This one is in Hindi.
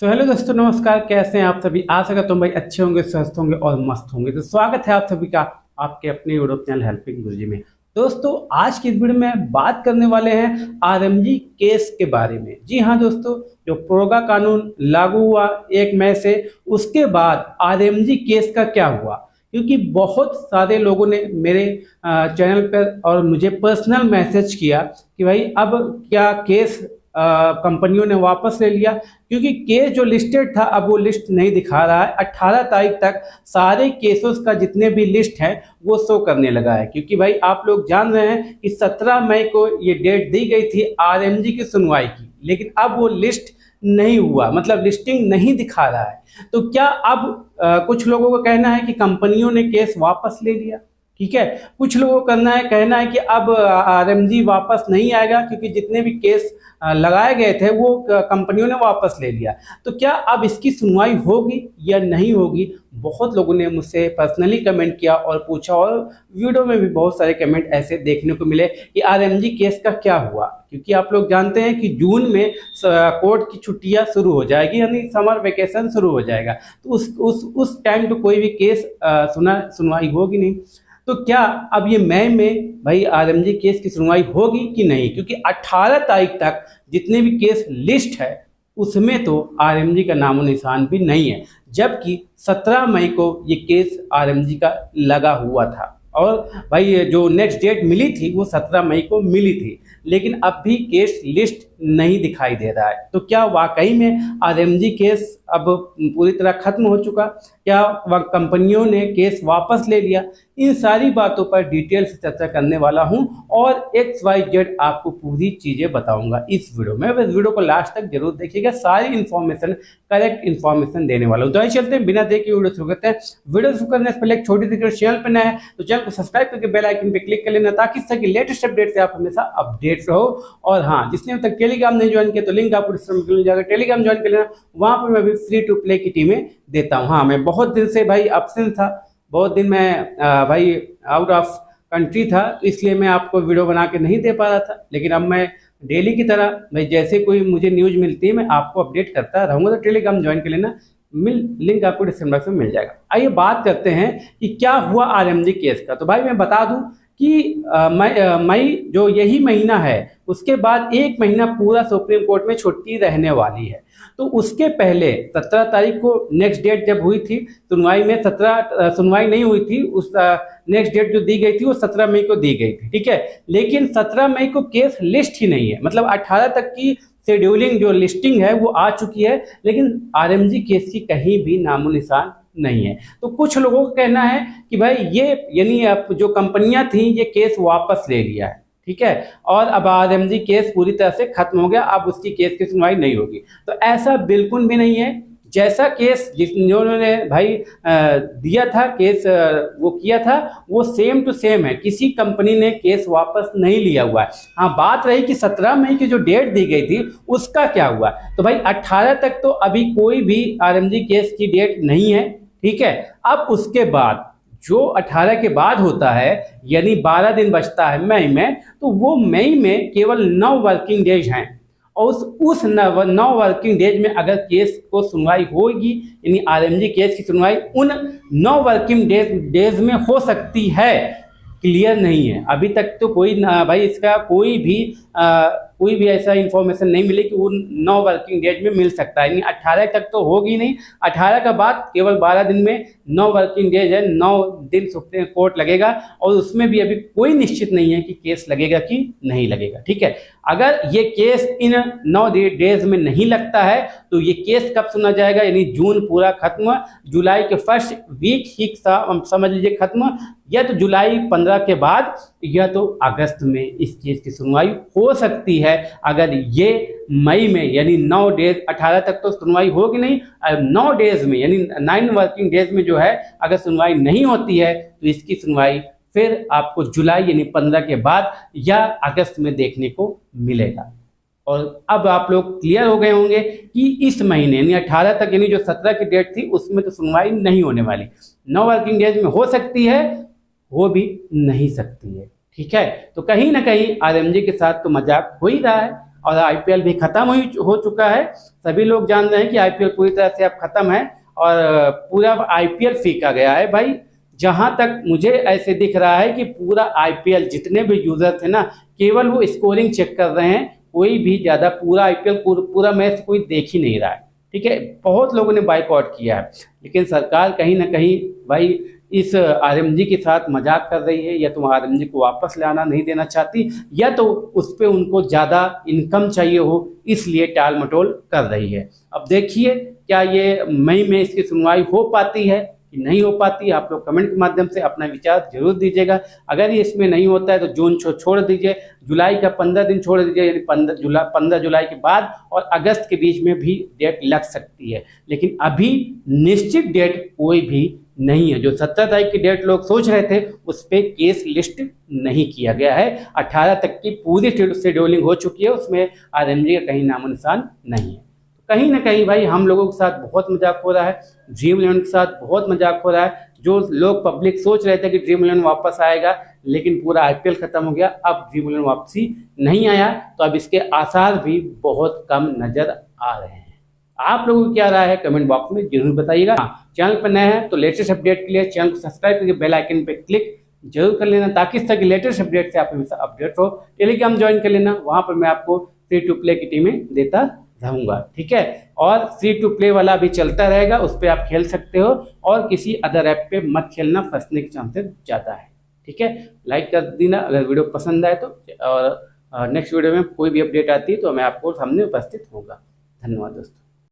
सो हेलो दोस्तों, नमस्कार। कैसे हैं आप सभी? आशा करता हूँ भाई अच्छे होंगे, स्वस्थ होंगे और मस्त होंगे। तो स्वागत है आप सभी का आपके अपने यूट्यूब चैनल हेल्पिंग गुरुजी में। दोस्तों, आज की इस वीडियो में बात करने वाले हैं आरएमजी केस के बारे में। जी हाँ दोस्तों, जो प्रोगा कानून लागू हुआ 1 मई से, उसके बाद आरएमजी केस का क्या हुआ, क्योंकि बहुत सारे लोगों ने मेरे चैनल पर और मुझे पर्सनल मैसेज किया कि भाई अब क्या केस कंपनियों ने वापस ले लिया, क्योंकि केस जो लिस्टेड था अब वो लिस्ट नहीं दिखा रहा है। 18 तारीख तक सारे केसेस का जितने भी लिस्ट है वो शो करने लगा है, क्योंकि भाई आप लोग जान रहे हैं कि 17 मई को ये डेट दी गई थी आरएमजी की सुनवाई की, लेकिन अब वो लिस्ट नहीं हुआ, मतलब लिस्टिंग नहीं दिखा रहा है। तो क्या अब कुछ लोगों का कहना है कि कंपनियों ने केस वापस ले लिया, ठीक है। कुछ लोगों का कहना है कि अब आरएमजी वापस नहीं आएगा, क्योंकि जितने भी केस लगाए गए थे वो कंपनियों ने वापस ले लिया। तो क्या अब इसकी सुनवाई होगी या नहीं होगी? बहुत लोगों ने मुझसे पर्सनली कमेंट किया और पूछा, और वीडियो में भी बहुत सारे कमेंट ऐसे देखने को मिले कि आरएमजी केस का क्या हुआ, क्योंकि आप लोग जानते हैं कि जून में कोर्ट की छुट्टियां शुरू हो जाएगी, यानी समर वेकेशन शुरू हो जाएगा। तो उस टाइम तो कोई भी केस सुनवाई होगी नहीं। तो क्या अब ये मई में भाई आरएमजी केस की सुनवाई होगी कि नहीं? क्योंकि 18 तारीख तक जितने भी केस लिस्ट है उसमें तो आरएमजी का नामो निशान भी नहीं है, जबकि 17 मई को ये केस आरएमजी का लगा हुआ था। और भाई जो नेक्स्ट डेट मिली थी वो 17 मई को मिली थी, लेकिन अब भी केस लिस्ट नहीं दिखाई दे रहा है। तो क्या वाकई में आरएमजी केस अब पूरी तरह खत्म हो चुका? क्या कंपनियों ने केस वापस ले लिया? इन सारी बातों पर डिटेल से चर्चा करने वाला हूं और XYZ आपको पूरी चीजें बताऊंगा इस वीडियो में। इस वीडियो को लास्ट तक जरूर देखिएगा, सारी इन्फॉर्मेशन करेक्ट इन्फॉर्मेशन देने वाला हूं। तो आइए चलते हैं, बिना देखे वीडियो शुरू करते हैं। वीडियो शुरू करने से पहले एक छोटी सी रिक्वेस्ट, चैनल पर नया है तो चैनल को सब्सक्राइब करके बेल आइकन पे क्लिक कर लेना, ताकि इस तरह की लेटेस्ट अपडेट से आप हमेशा अपडेट रहो। और हाँ, जिसने अभी तक टेलीग्राम नहीं ज्वाइन किया तो लिंक आपको डिस्क्रिप्शन में मिल जाएगा, टेलीग्राम ज्वाइन कर लेना। वहां पर मैं भी फ्री टू प्ले की टीमें देता हूँ। हाँ, मैं बहुत दिन से भाई एब्सेंट था, बहुत दिन मैं भाई आउट ऑफ कंट्री था, तो इसलिए मैं आपको वीडियो बना के नहीं दे पा रहा था। लेकिन अब मैं डेली की तरह भाई जैसे कोई मुझे न्यूज मिलती है मैं आपको अपडेट करता रहूँगा। तो टेलीग्राम ज्वाइन कर लेना, लिंक आपको डिस्क्रिप्शन बॉक्स में मिल जाएगा। आइए बात करते हैं कि क्या हुआ आरएमजी केस का। तो भाई मैं बता दूं कि मई जो यही महीना है उसके बाद 1 महीना पूरा सुप्रीम कोर्ट में छुट्टी रहने वाली है। तो उसके पहले 17 तारीख को नेक्स्ट डेट जब हुई थी सुनवाई में, 17 सुनवाई नहीं हुई थी, उस नेक्स्ट डेट जो दी गई थी वो 17 मई को दी गई थी, ठीक है। लेकिन 17 मई को केस लिस्ट ही नहीं है, मतलब 18 तक की शेड्यूलिंग जो लिस्टिंग है वो आ चुकी है, लेकिन आरएमजी केस की कहीं भी नामो निशान नहीं है। तो कुछ लोगों का कहना है कि भाई ये यानी अब जो कंपनियां थी ये केस वापस ले लिया है, ठीक है, और अब आरएमजी केस पूरी तरह से खत्म हो गया, अब उसकी केस की सुनवाई नहीं होगी। तो ऐसा बिल्कुल भी नहीं है। जैसा केस जिन्होंने भाई दिया था केस, वो किया था, वो सेम टू सेम है। किसी कंपनी ने केस वापस नहीं लिया हुआ है। हाँ, बात रही कि 17 मई की जो डेट दी गई थी उसका क्या हुआ। तो भाई 18 तक तो अभी कोई भी आरएमजी केस की डेट नहीं है, ठीक है। अब उसके बाद जो 18 के बाद होता है, यानी 12 दिन बचता है मई में, तो वो मई में केवल 9 वर्किंग डेज हैं, और उस 9 वर्किंग डेज में अगर केस को सुनवाई होगी, यानी आरएमजी केस की सुनवाई उन 9 वर्किंग डेज में हो सकती है। क्लियर नहीं है अभी तक तो कोई भाई इसका कोई भी ऐसा इंफॉर्मेशन नहीं मिली कि वो 9 वर्किंग डेज में मिल सकता है, यानी 18 तक तो होगी नहीं। 18 का बाद केवल 12 दिन में 9 वर्किंग डेज है, 9 दिन सुप्रीम कोर्ट लगेगा, और उसमें भी अभी कोई निश्चित नहीं है कि केस लगेगा कि नहीं लगेगा, ठीक है। अगर ये केस इन 9 डेज में नहीं लगता है तो ये केस कब सुना जाएगा, यानी जून पूरा खत्म, जुलाई के फर्स्ट वीक ही समझ लीजिए खत्म, या तो जुलाई 15 के बाद, या तो अगस्त में इस केस की सुनवाई हो सकती है। अगर ये मई में यानी 9 डेज, 18 तक तो सुनवाई होगी नहीं, 9 डेज में यानी 9 वर्किंग डेज में जो है अगर सुनवाई नहीं होती है तो इसकी सुनवाई फिर आपको जुलाई यानी 15 के बाद या अगस्त में देखने को मिलेगा। और अब आप लोग क्लियर हो गए होंगे कि इस महीने यानी 18 तक, यानी जो 17 की डेट थी उसमें तो सुनवाई नहीं होने वाली, 9 वर्किंग डेज में हो सकती है, हो भी नहीं सकती है, ठीक है। तो कहीं ना कहीं आरएमजी के साथ तो मजाक हो ही रहा है। और आईपीएल भी खत्म हो चुका है। सभी लोग जान रहे हैं कि आईपीएल पूरी तरह से अब खत्म है और पूरा आईपीएल फीका गया है भाई। जहां तक मुझे ऐसे दिख रहा है कि पूरा आईपीएल जितने भी यूजर थे ना, केवल वो स्कोरिंग चेक कर रहे हैं, कोई भी ज़्यादा पूरा आईपीएल पूरा मैच कोई देख ही नहीं रहा है। ठीक है, बहुत लोगों ने बाइकआउट किया है, लेकिन सरकार कहीं ना कहीं भाई इस आरएमजी के साथ मजाक कर रही है। या तो आरएमजी को वापस लाना नहीं देना चाहती, या तो उस पर उनको ज़्यादा इनकम चाहिए हो, इसलिए टाल मटोल कर रही है। अब देखिए क्या ये मई में इसकी सुनवाई हो पाती है कि नहीं हो पाती। आप लोग कमेंट के माध्यम से अपना विचार जरूर दीजिएगा। अगर ये इसमें नहीं होता है तो जून छोड़ दीजिए, जुलाई का 15 दिन छोड़ दीजिए, यानी 15 जुलाई के बाद और अगस्त के बीच में भी डेट लग सकती है। लेकिन अभी निश्चित डेट कोई भी नहीं है। जो 17 तारीख की डेट लोग सोच रहे थे, उस पर केस लिस्ट नहीं किया गया है। 18 तक की पूरी शेड्यूलिंग हो चुकी है, उसमें आरएमजी का कहीं नामो निशान नहीं है। कहीं ना कहीं भाई हम लोगों के साथ बहुत मजाक हो रहा है, ड्रीम इलेवन के साथ बहुत मजाक हो रहा है। जो लोग पब्लिक सोच रहे थे कि ड्रीम इलेवन वापस आएगा, लेकिन पूरा आईपीएल खत्म हो गया, अब ड्रीम इलेवन वापसी नहीं आया, तो अब इसके आसार भी बहुत कम नजर आ रहे हैं। आप लोगों को क्या राय है कमेंट बॉक्स में जरूर बताइएगा। चैनल पर नए हैं तो लेटेस्ट अपडेट के लिए चैनल को सब्सक्राइब करके बेल आइकन पे क्लिक जरूर कर लेना, ताकि इस तरह की लेटेस्ट अपडेट से आप हमेशा अपडेट हो। टेलीग्राम ज्वाइन कर लेना, वहां पर मैं आपको फ्री टू प्ले की टीमें देता रहूंगा। ठीक है, और फ्री टू प्ले वाला भी चलता रहेगा, उस पर आप खेल सकते हो, और किसी अदर ऐप पे मत खेलना, फंसने के चांसेस ज़्यादा है। ठीक है, लाइक कर देना अगर वीडियो पसंद आए तो, और नेक्स्ट वीडियो में कोई भी अपडेट आती है तो मैं आपको सामने उपस्थित होगा। धन्यवाद दोस्तों।